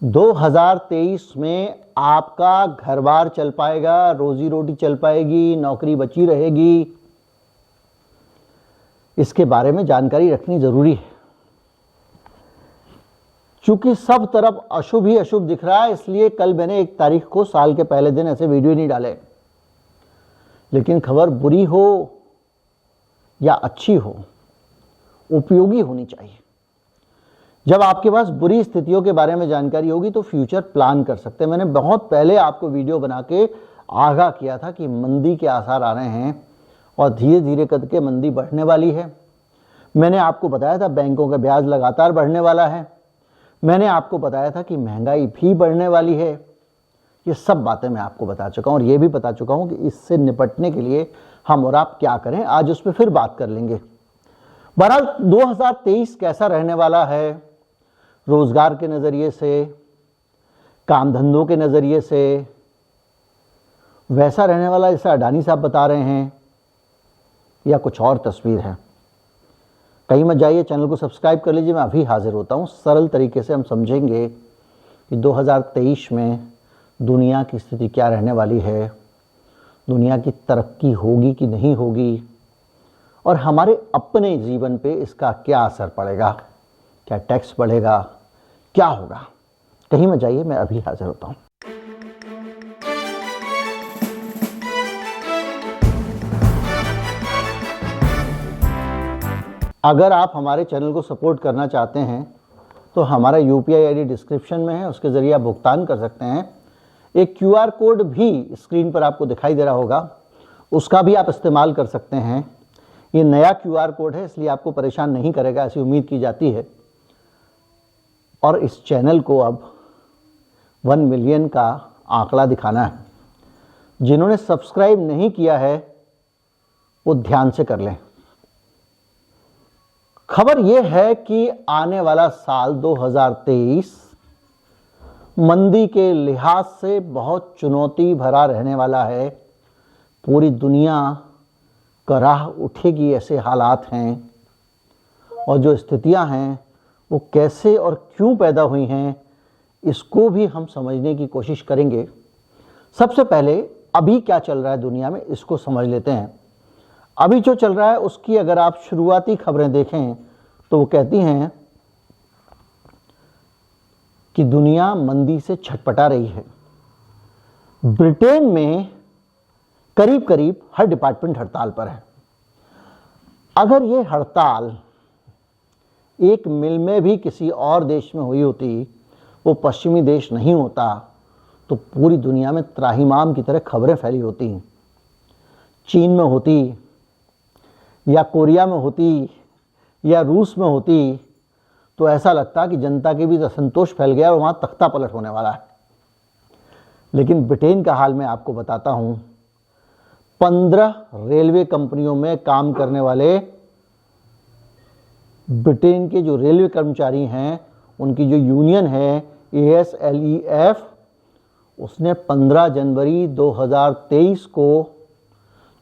2023 में आपका घर बार चल पाएगा, रोजी रोटी चल पाएगी, नौकरी बची रहेगी, इसके बारे में जानकारी रखनी जरूरी है। चूंकि सब तरफ अशुभ ही अशुभ दिख रहा है, इसलिए कल मैंने 1 तारीख को साल के पहले दिन ऐसे वीडियो नहीं डाले। लेकिन खबर बुरी हो या अच्छी हो, उपयोगी होनी चाहिए। जब आपके पास बुरी स्थितियों के बारे में जानकारी होगी तो फ्यूचर प्लान कर सकते हैं। मैंने बहुत पहले आपको वीडियो बना के आगाह किया था कि मंदी के आसार आ रहे हैं और धीरे धीरे करके मंदी बढ़ने वाली है। मैंने आपको बताया था बैंकों का ब्याज लगातार बढ़ने वाला है। मैंने आपको बताया था कि महंगाई भी बढ़ने वाली है। ये सब बातें मैं आपको बता चुका हूँ और ये भी बता चुका हूँ कि इससे निपटने के लिए हम और आप क्या करें। आज उस पर फिर बात कर लेंगे। बहरहाल 2023 कैसा रहने वाला है, रोजगार के नज़रिए से, काम धंधों के नज़रिए से वैसा रहने वाला जैसा अडानी साहब बता रहे हैं या कुछ और तस्वीर है। कहीं मत जाइए, चैनल को सब्सक्राइब कर लीजिए। मैं अभी हाजिर होता हूँ। सरल तरीके से हम समझेंगे कि 2023 में दुनिया की स्थिति क्या रहने वाली है, दुनिया की तरक्की होगी कि नहीं होगी और हमारे अपने जीवन पे इसका क्या असर पड़ेगा। क्या टैक्स बढ़ेगा, क्या होगा। कहीं मत जाइए, मैं अभी हाजिर होता हूँ। अगर आप हमारे चैनल को सपोर्ट करना चाहते हैं तो हमारा UPI ID डिस्क्रिप्शन में है, उसके ज़रिए आप भुगतान कर सकते हैं। एक QR कोड भी स्क्रीन पर आपको दिखाई दे रहा होगा, उसका भी आप इस्तेमाल कर सकते हैं। ये नया QR कोड है, इसलिए आपको परेशान नहीं करेगा, ऐसी उम्मीद की जाती है। और इस चैनल को अब 1 मिलियन का आंकड़ा दिखाना है। जिन्होंने सब्सक्राइब नहीं किया है वो ध्यान से कर लें। खबर यह है कि आने वाला साल 2023 मंदी के लिहाज से बहुत चुनौती भरा रहने वाला है। पूरी दुनिया कराह उठेगी, ऐसे हालात हैं। और जो स्थितियां हैं वो कैसे और क्यों पैदा हुई हैं, इसको भी हम समझने की कोशिश करेंगे। सबसे पहले अभी क्या चल रहा है दुनिया में, इसको समझ लेते हैं। अभी जो चल रहा है उसकी अगर आप शुरुआती खबरें देखें तो वो कहती हैं कि दुनिया मंदी से छटपटा रही है। ब्रिटेन में करीब करीब हर डिपार्टमेंट हड़ताल पर है। अगर ये हड़ताल एक मिल में भी किसी और देश में हुई होती, वो पश्चिमी देश नहीं होता, तो पूरी दुनिया में त्राहिमाम की तरह खबरें फैली होती। चीन में होती या कोरिया में होती या रूस में होती तो ऐसा लगता कि जनता के बीच असंतोष फैल गया और वहाँ तख्ता पलट होने वाला है। लेकिन ब्रिटेन का हाल मैं आपको बताता हूँ। 15 रेलवे कंपनियों में काम करने वाले ब्रिटेन के जो रेलवे कर्मचारी हैं, उनकी जो यूनियन है ASLEF, उसने 15 जनवरी 2023 को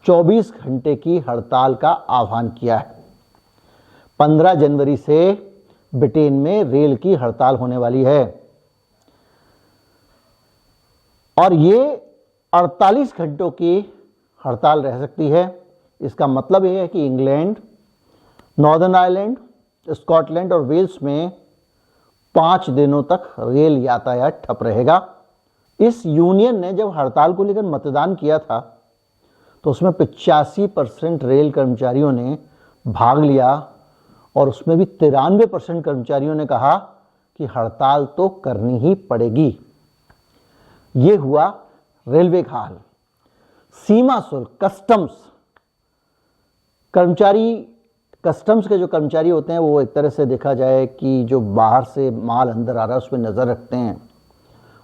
24 घंटे की हड़ताल का आह्वान किया है। 15 जनवरी से ब्रिटेन में रेल की हड़ताल होने वाली है और ये 48 घंटों की हड़ताल रह सकती है। इसका मतलब यह है कि इंग्लैंड, नॉर्दर्न आयरलैंड, स्कॉटलैंड और वेल्स में 5 दिनों तक रेल यातायात ठप रहेगा। इस यूनियन ने जब हड़ताल को लेकर मतदान किया था तो उसमें 85% रेल कर्मचारियों ने भाग लिया और उसमें भी 93% कर्मचारियों ने कहा कि हड़ताल तो करनी ही पड़ेगी। ये हुआ रेलवे का हाल। सीमा शुल्क, कस्टम्स के जो कर्मचारी होते हैं वो एक तरह से देखा जाए कि जो बाहर से माल अंदर आ रहा है उस पर नज़र रखते हैं।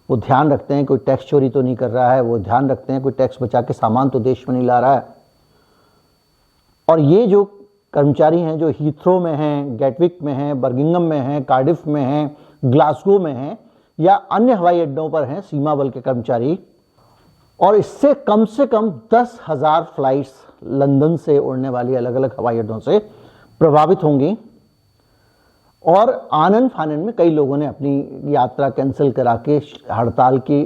वो ध्यान रखते हैं कोई टैक्स चोरी तो नहीं कर रहा है, वो ध्यान रखते हैं कोई टैक्स बचा के सामान तो देश में नहीं ला रहा है। और ये जो कर्मचारी हैं जो हीथ्रो में हैं, गैटविक में हैं, बर्मिंघम में हैं, कार्डिफ में हैं, ग्लासगो में हैं या अन्य हवाई अड्डों पर हैं सीमा बल के कर्मचारी, और इससे कम 10,000 फ्लाइट्स लंदन से उड़ने वाली अलग अलग हवाई अड्डों से प्रभावित होंगी। और आनन फानन में कई लोगों ने अपनी यात्रा कैंसिल करा के हड़ताल के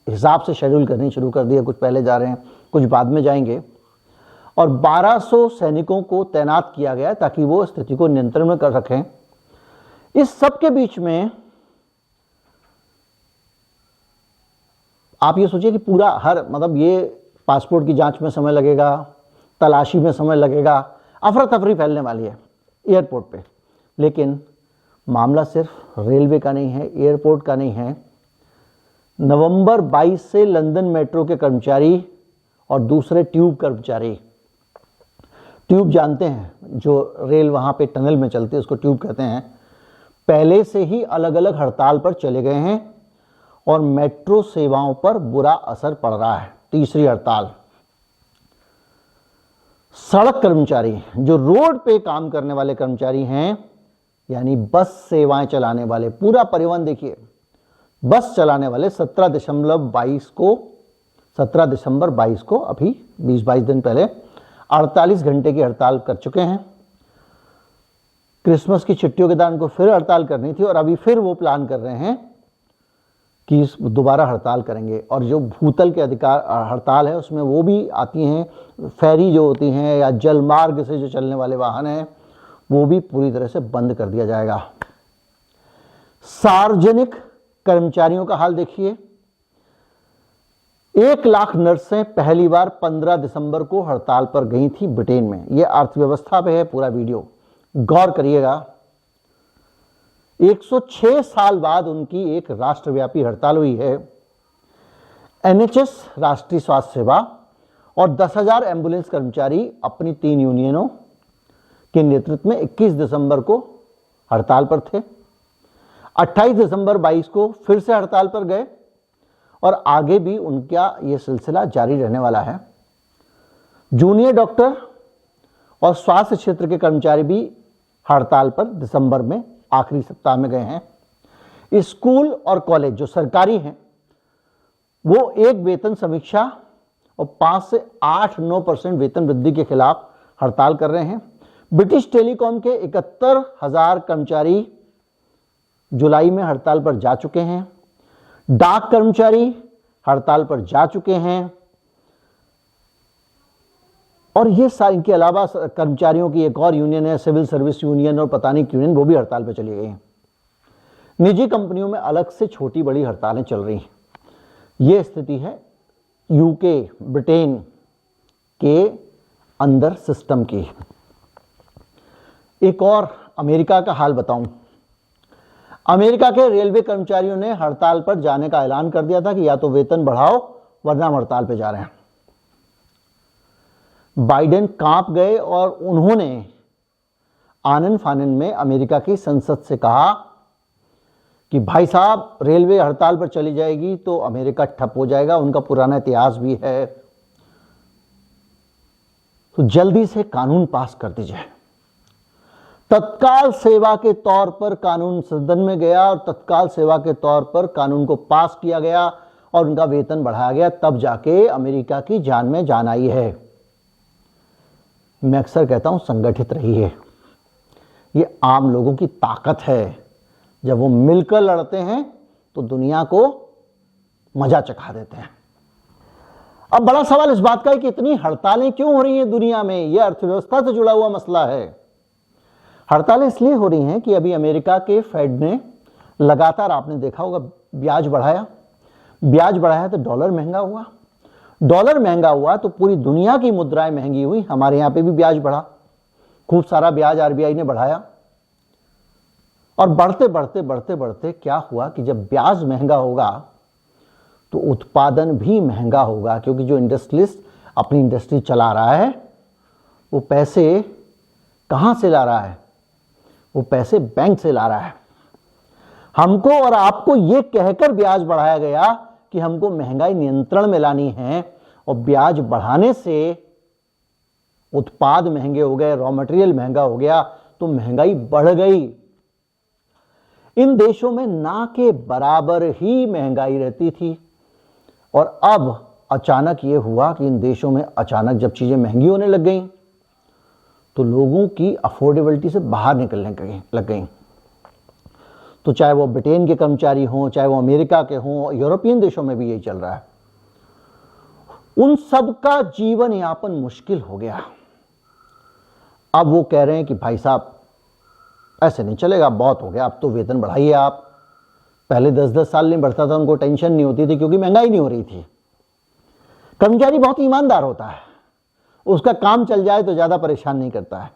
हिसाब से शेड्यूल करनी शुरू कर दिया। कुछ पहले जा रहे हैं, कुछ बाद में जाएंगे। और 1200 सैनिकों को तैनात किया गया ताकि वो स्थिति को नियंत्रण में कर रखें। इस सब के बीच में आप ये सोचिए कि पूरा मतलब ये पासपोर्ट की जांच में समय लगेगा, तलाशी में समय लगेगा, अफरा तफरी फैलने वाली है एयरपोर्ट पे। लेकिन मामला सिर्फ रेलवे का नहीं है, एयरपोर्ट का नहीं है। नवंबर 22 से लंदन मेट्रो के कर्मचारी और दूसरे ट्यूब कर्मचारी, ट्यूब जानते हैं जो रेल वहां पे टनल में चलती है उसको ट्यूब कहते हैं, पहले से ही अलग अलग हड़ताल पर चले गए हैं और मेट्रो सेवाओं पर बुरा असर पड़ रहा है। तीसरी हड़ताल। सड़क कर्मचारी, जो रोड पे काम करने वाले कर्मचारी हैं, यानी बस सेवाएं चलाने वाले, पूरा परिवहन देखिए, बस चलाने वाले 17 दिसंबर 22 को अभी 20-22 दिन पहले 48 घंटे की हड़ताल कर चुके हैं। क्रिसमस की छुट्टियों के दौरान को फिर हड़ताल करनी थी और अभी फिर वो प्लान कर रहे हैं कि दोबारा हड़ताल करेंगे। और जो भूतल के अधिकार हड़ताल है उसमें वो भी आती हैं, फेरी जो होती हैं या जल मार्ग से जो चलने वाले वाहन हैं वो भी पूरी तरह से बंद कर दिया जाएगा। सार्वजनिक कर्मचारियों का हाल देखिए। 1 लाख नर्सें पहली बार 15 दिसंबर को हड़ताल पर गई थी ब्रिटेन में। यह अर्थव्यवस्था पे है पूरा वीडियो, गौर करिएगा। 106 साल बाद उनकी एक राष्ट्रव्यापी हड़ताल हुई है। NHS राष्ट्रीय स्वास्थ्य सेवा और 10,000 एम्बुलेंस कर्मचारी अपनी 3 यूनियनों के नेतृत्व में 21 दिसंबर को हड़ताल पर थे। 28 दिसंबर 22 को फिर से हड़ताल पर गए और आगे भी उनका यह सिलसिला जारी रहने वाला है। जूनियर डॉक्टर और स्वास्थ्य क्षेत्र के कर्मचारी भी हड़ताल पर दिसंबर में आखिरी सप्ताह में गए हैं। स्कूल और कॉलेज जो सरकारी हैं वो एक वेतन समीक्षा और 5 से 8-9% वेतन वृद्धि के खिलाफ हड़ताल कर रहे हैं। ब्रिटिश टेलीकॉम के 71,000 कर्मचारी जुलाई में हड़ताल पर जा चुके हैं। डाक कर्मचारी हड़ताल पर जा चुके हैं और ये इनके अलावा कर्मचारियों की एक और यूनियन है, सिविल सर्विस यूनियन और पता नहीं क्यों यूनियन, वो भी हड़ताल पर चली गई हैं। निजी कंपनियों में अलग से छोटी बड़ी हड़तालें चल रही हैं। ये स्थिति है यूके, ब्रिटेन के अंदर सिस्टम की। एक और अमेरिका का हाल बताऊं। अमेरिका के रेलवे कर्मचारियों ने हड़ताल पर जाने का ऐलान कर दिया था कि या तो वेतन बढ़ाओ वरना हम हड़ताल पर जा रहे हैं। बाइडेन कांप गए और उन्होंने आनन फानन में अमेरिका की संसद से कहा कि भाई साहब रेलवे हड़ताल पर चली जाएगी तो अमेरिका ठप हो जाएगा, उनका पुराना इतिहास भी है, तो जल्दी से कानून पास कर दीजिए। तत्काल सेवा के तौर पर कानून सदन में गया और तत्काल सेवा के तौर पर कानून को पास किया गया और उनका वेतन बढ़ाया गया, तब जाके अमेरिका की जान में जान आई है। मैं अक्सर कहता हूं संगठित रहिए, ये आम लोगों की ताकत है। जब वो मिलकर लड़ते हैं तो दुनिया को मजा चखा देते हैं। अब बड़ा सवाल इस बात का है कि इतनी हड़तालें क्यों हो रही हैं दुनिया में। यह अर्थव्यवस्था से जुड़ा हुआ मसला है। हड़तालें इसलिए हो रही हैं कि अभी अमेरिका के फेड ने लगातार, आपने देखा होगा, ब्याज बढ़ाया। ब्याज बढ़ाया तो डॉलर महंगा हुआ, डॉलर महंगा हुआ तो पूरी दुनिया की मुद्राएं महंगी हुई। हमारे यहां पे भी ब्याज बढ़ा, खूब सारा ब्याज आरबीआई ने बढ़ाया। और बढ़ते बढ़ते बढ़ते बढ़ते क्या हुआ कि जब ब्याज महंगा होगा तो उत्पादन भी महंगा होगा, क्योंकि जो इंडस्ट्रियलिस्ट अपनी इंडस्ट्री चला रहा है वो पैसे कहां से ला रहा है? वो पैसे बैंक से ला रहा है। हमको और आपको ये कहकर ब्याज बढ़ाया गया कि हमको महंगाई नियंत्रण में लानी है, और ब्याज बढ़ाने से उत्पाद महंगे हो गए, रॉ मटेरियल महंगा हो गया, तो महंगाई बढ़ गई। इन देशों में ना के बराबर ही महंगाई रहती थी और अब अचानक ये हुआ कि इन देशों में अचानक जब चीजें महंगी होने लग गई तो लोगों की अफोर्डेबिलिटी से बाहर निकलने लग गई। तो चाहे वो ब्रिटेन के कर्मचारी हों, चाहे वो अमेरिका के हों, यूरोपियन देशों में भी यही चल रहा है, उन सब का जीवन यापन मुश्किल हो गया। अब वो कह रहे हैं कि भाई साहब ऐसे नहीं चलेगा, बहुत हो गया, अब तो वेतन बढ़ाइए आप। पहले 10-10 साल नहीं बढ़ता था, उनको टेंशन नहीं होती थी क्योंकि महंगाई नहीं हो रही थी। कर्मचारी बहुत ईमानदार होता है, उसका काम चल जाए तो ज़्यादा परेशान नहीं करता है।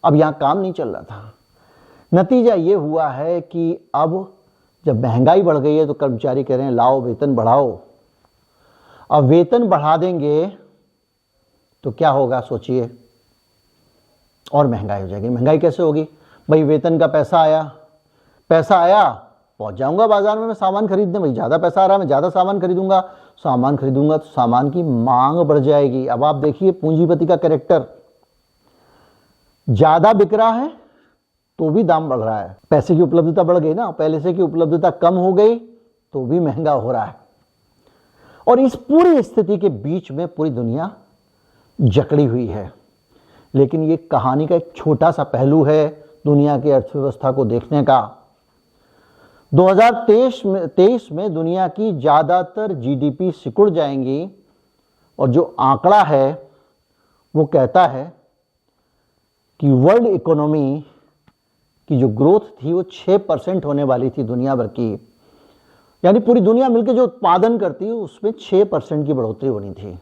अब यहाँ काम नहीं चल रहा था। नतीजा ये हुआ है कि अब जब महंगाई बढ़ गई है तो कर्मचारी कह रहे हैं लाओ वेतन बढ़ाओ। अब वेतन बढ़ा देंगे तो क्या होगा सोचिए, और महंगाई हो जाएगी। महंगाई कैसे होगी भाई, वेतन का पैसा आया पहुंच जाऊंगा बाजार में मैं सामान खरीदने, भाई ज़्यादा पैसा आ रहा है मैं ज़्यादा सामान खरीदूंगा तो सामान की मांग बढ़ जाएगी। अब आप देखिए पूंजीपति का कैरेक्टर, ज़्यादा बिक रहा है तो भी दाम बढ़ रहा है, पैसे की उपलब्धता बढ़ गई ना, पहले से की उपलब्धता कम हो गई तो भी महंगा हो रहा है। और इस पूरी स्थिति के बीच में पूरी दुनिया जकड़ी हुई है। लेकिन ये कहानी का एक छोटा सा पहलू है दुनिया की अर्थव्यवस्था को देखने का। 2023 में दुनिया की ज़्यादातर जीडीपी सिकुड़ जाएंगी, और जो आंकड़ा है वो कहता है कि वर्ल्ड इकोनॉमी की जो ग्रोथ थी वो 6% होने वाली थी दुनिया भर की, यानी पूरी दुनिया मिलकर जो उत्पादन करती है उसमें 6% की बढ़ोतरी होनी थी,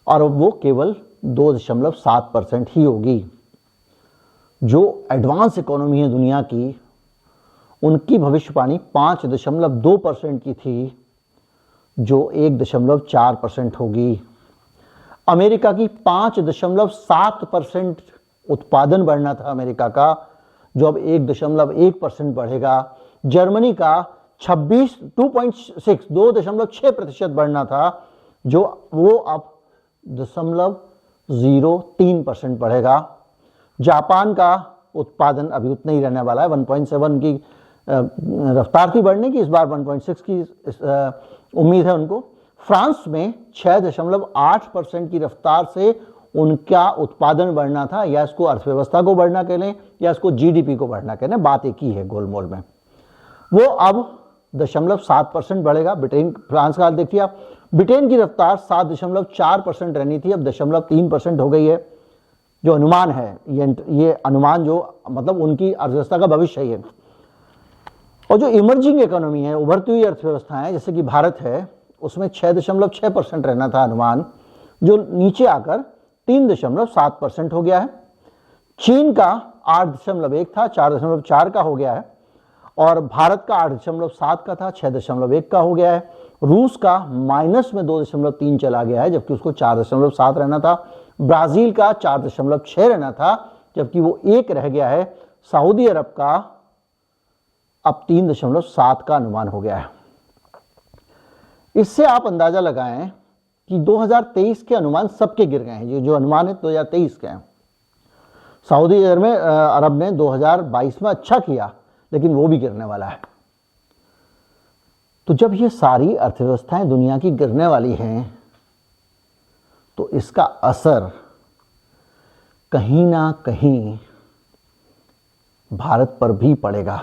और अब वो केवल 2.7% ही होगी। जो एडवांस इकोनॉमी है दुनिया की, उनकी भविष्यवाणी 5.2% की थी, जो 1.4% होगी। अमेरिका की 5.7% उत्पादन बढ़ना था अमेरिका का, जो अब 1.1% बढ़ेगा। जर्मनी का 2.6% बढ़ना था, जो वो अब 0.03% बढ़ेगा। जापान का उत्पादन अभी उतना ही रहने वाला है, 1.7 की रफ्तार थी बढ़ने की, इस बार 1.6 की उम्मीद है उनको। फ्रांस में 6.8% की रफ्तार से उनका उत्पादन बढ़ना था, या इसको अर्थव्यवस्था को बढ़ना कह लें या इसको जीडीपी को बढ़ना कह लें, बात एक ही है गोलमोल में। वो अब 0.7% बढ़ेगा। ब्रिटेन, फ्रांस का हाल देखिए आप, ब्रिटेन की रफ्तार 7.4% रहनी थी, अब 0.3% हो गई है। जो अनुमान है ये अनुमान जो मतलब उनकी अर्थव्यवस्था का भविष्य है। और जो इमर्जिंग इकोनॉमी है, उभरती हुई अर्थव्यवस्थाएं जैसे कि भारत है, उसमें 6.6% रहना था अनुमान, जो नीचे आकर 3.7% हो गया है। चीन का 8.1 था, 4.4 का हो गया है, और भारत का 8.7 का था, 6.1 का हो गया है। रूस का माइनस में 2.3 चला गया है, जबकि उसको 4.7 रहना था। ब्राजील का 4.6 रहना था, जबकि वो 1 रह गया है। सऊदी अरब का अब 3.7 का अनुमान हो गया है। इससे आप अंदाजा लगाएं कि 2023 के अनुमान सबके गिर गए हैं। ये जो अनुमान है 2023 के हैं। सऊदी अरब ने 2022 में अच्छा किया, लेकिन वो भी गिरने वाला है। तो जब ये सारी अर्थव्यवस्थाएं दुनिया की गिरने वाली हैं, तो इसका असर कहीं ना कहीं भारत पर भी पड़ेगा।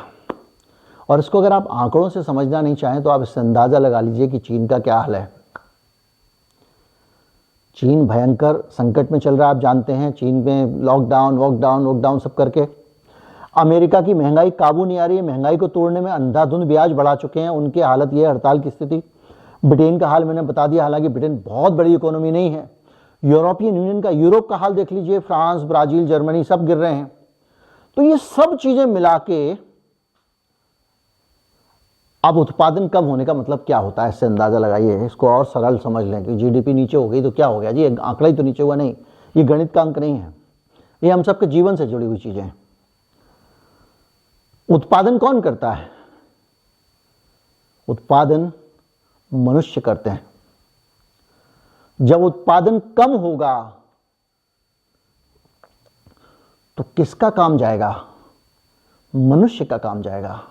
और इसको अगर आप आंकड़ों से समझना नहीं चाहें तो आप इससे अंदाजा लगा लीजिए कि चीन का क्या हाल है। चीन भयंकर संकट में चल रहा है, आप जानते हैं। चीन में लॉकडाउन सब करके अमेरिका की महंगाई काबू नहीं आ रही है। महंगाई को तोड़ने में अंधाधुंध ब्याज बढ़ा चुके हैं उनकी हालत ये, हड़ताल की स्थिति। ब्रिटेन का हाल मैंने बता दिया, हालांकि ब्रिटेन बहुत बड़ी इकोनॉमी नहीं है। यूरोपियन यूनियन का, यूरोप का हाल देख लीजिए, फ्रांस, ब्राजील, जर्मनी सब गिर रहे हैं। तो ये सब चीजें मिला के अब उत्पादन कम होने का मतलब क्या होता है, इससे अंदाजा लगाइए। इसको और सरल समझ लें कि जीडीपी नीचे हो गई तो क्या हो गया जी, आंकड़ा ही तो नीचे हुआ नहीं। ये गणित का अंक नहीं है, ये हम सबके जीवन से जुड़ी हुई चीजें हैं। उत्पादन कौन करता है? उत्पादन मनुष्य करते हैं। जब उत्पादन कम होगा तो किसका काम जाएगा? मनुष्य का काम जाएगा।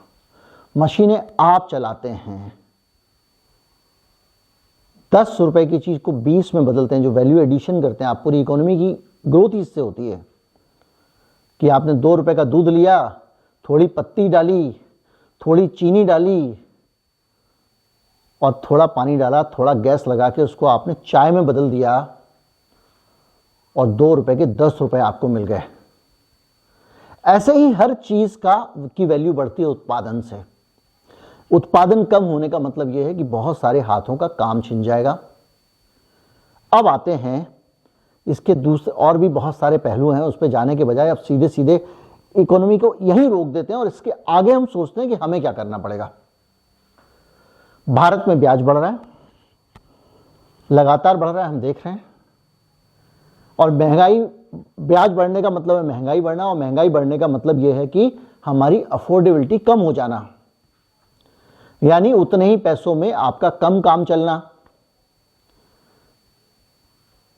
मशीनें आप चलाते हैं, 10 रुपए की चीज को 20 में बदलते हैं, जो वैल्यू एडिशन करते हैं। आप पूरी इकोनॉमी की ग्रोथ इससे होती है कि आपने 2 रुपए का दूध लिया, थोड़ी पत्ती डाली, थोड़ी चीनी डाली और थोड़ा पानी डाला, थोड़ा गैस लगा के उसको आपने चाय में बदल दिया और 2 रुपए के 10 रुपए आपको मिल गए। ऐसे ही हर चीज की वैल्यू बढ़ती है उत्पादन से। उत्पादन कम होने का मतलब यह है कि बहुत सारे हाथों का काम छिन जाएगा। अब आते हैं इसके दूसरे और भी बहुत सारे पहलू हैं, उस पर जाने के बजाय अब सीधे सीधे इकोनॉमी को यहीं रोक देते हैं और इसके आगे हम सोचते हैं कि हमें क्या करना पड़ेगा। भारत में ब्याज बढ़ रहा है, लगातार बढ़ रहा है, हम देख रहे हैं। और महंगाई, ब्याज बढ़ने का मतलब है महंगाई बढ़ना, और महंगाई बढ़ने का मतलब यह है कि हमारी अफोर्डेबिलिटी कम हो जाना, यानी उतने ही पैसों में आपका कम काम चलना।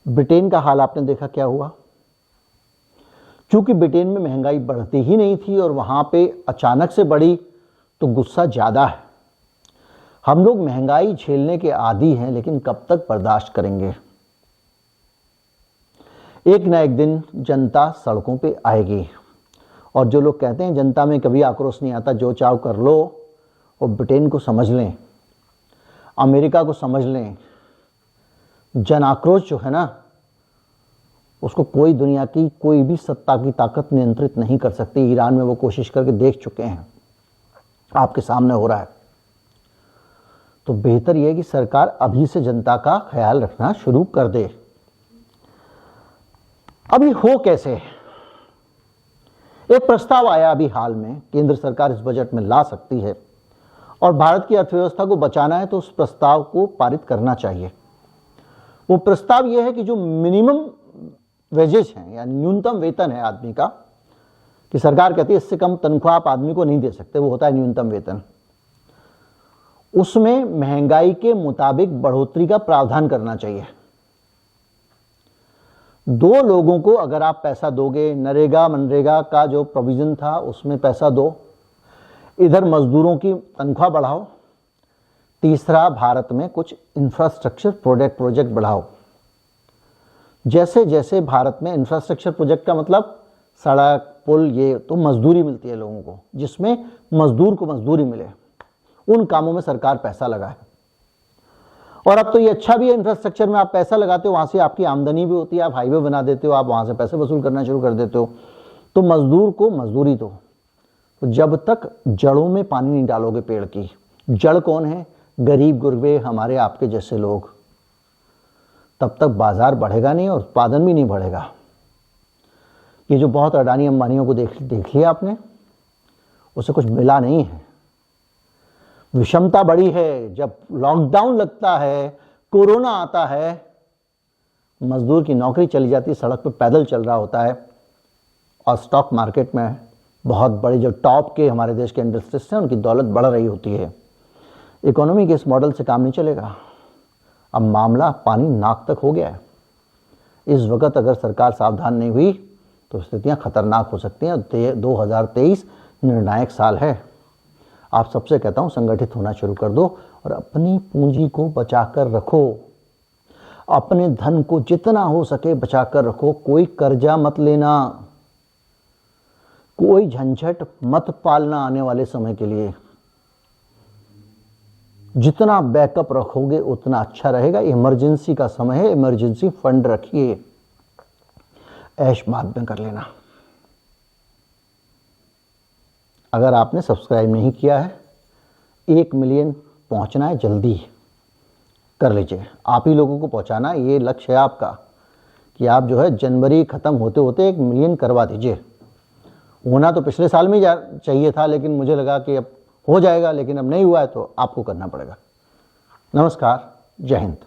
ब्रिटेन का हाल आपने देखा क्या हुआ। क्योंकि ब्रिटेन में महंगाई बढ़ती ही नहीं थी और वहां पे अचानक से बढ़ी, तो गुस्सा ज्यादा है। हम लोग महंगाई झेलने के आदी हैं, लेकिन कब तक बर्दाश्त करेंगे। एक ना एक दिन जनता सड़कों पे आएगी। और जो लोग कहते हैं जनता में कभी आक्रोश नहीं आता, जो चाहो कर लो, और ब्रिटेन को समझ लें, अमेरिका को समझ लें। जन आक्रोश जो है ना, उसको कोई दुनिया की कोई भी सत्ता की ताकत नियंत्रित नहीं कर सकती। ईरान में वो कोशिश करके देख चुके हैं, आपके सामने हो रहा है। तो बेहतर यह है कि सरकार अभी से जनता का ख्याल रखना शुरू कर दे। अभी हो कैसे? एक प्रस्ताव आया अभी हाल में, केंद्र सरकार इस बजट में ला सकती है और भारत की अर्थव्यवस्था को बचाना है तो उस प्रस्ताव को पारित करना चाहिए। वो प्रस्ताव यह है कि जो मिनिमम वेजेस हैं, यानी न्यूनतम वेतन है आदमी का, कि सरकार कहती है इससे कम तनख्वाह आप आदमी को नहीं दे सकते, वो होता है न्यूनतम वेतन। उसमें महंगाई के मुताबिक बढ़ोतरी का प्रावधान करना चाहिए। 2 लोगों को अगर आप पैसा दोगे, नरेगा मनरेगा का जो प्रोविजन था उसमें पैसा दो, इधर मजदूरों की तनख्वाह बढ़ाओ, तीसरा भारत में कुछ इंफ्रास्ट्रक्चर प्रोजेक्ट बढ़ाओ। जैसे जैसे भारत में इंफ्रास्ट्रक्चर प्रोजेक्ट का मतलब सड़क पुल, ये तो मजदूरी मिलती है लोगों को, जिसमें मजदूर को मजदूरी मिले, उन कामों में सरकार पैसा लगाए। और अब तो ये अच्छा भी है, इंफ्रास्ट्रक्चर में आप पैसा लगाते हो, वहां से आपकी आमदनी भी होती है, आप हाईवे बना देते हो, आप वहां से पैसे वसूल करना शुरू कर देते हो। तो मजदूर को मजदूरी दो। तो जब तक जड़ों में पानी नहीं डालोगे पेड़ की, जड़ कौन है? गरीब गुरबे हमारे आपके जैसे लोग, तब तक बाजार बढ़ेगा नहीं और उत्पादन भी नहीं बढ़ेगा। ये जो बहुत अडानी अंबानियों को देख लिया आपने, उसे कुछ मिला नहीं है। विषमता बड़ी है। जब लॉकडाउन लगता है, कोरोना आता है, मजदूर की नौकरी चली जाती है, सड़क पर पैदल चल रहा होता है, और स्टॉक मार्केट में बहुत बड़े जो टॉप के हमारे देश के इंडस्ट्रीज हैं उनकी दौलत बढ़ रही होती है। इकोनॉमी के इस मॉडल से काम नहीं चलेगा। अब मामला पानी नाक तक हो गया है। इस वक्त अगर सरकार सावधान नहीं हुई तो स्थितियां खतरनाक हो सकती हैं। 2023 निर्णायक साल है। आप सबसे कहता हूं संगठित होना शुरू कर दो और अपनी पूंजी को बचाकर रखो। अपने धन को जितना हो सके बचाकर रखो। कोई कर्जा मत लेना, कोई झंझट मत पालना आने वाले समय के लिए। जितना बैकअप रखोगे उतना अच्छा रहेगा। इमरजेंसी का समय है, इमरजेंसी फंड रखिए, ऐश बाद में कर लेना। अगर आपने सब्सक्राइब नहीं किया है, 1 मिलियन पहुंचना है, जल्दी कर लीजिए। आप ही लोगों को पहुंचाना, ये लक्ष्य है आपका कि आप जो है जनवरी खत्म होते होते 1 मिलियन करवा दीजिए। होना तो पिछले साल में ही चाहिए था, लेकिन मुझे लगा कि अब हो जाएगा, लेकिन अब नहीं हुआ है तो आपको करना पड़ेगा। नमस्कार, जय हिंद।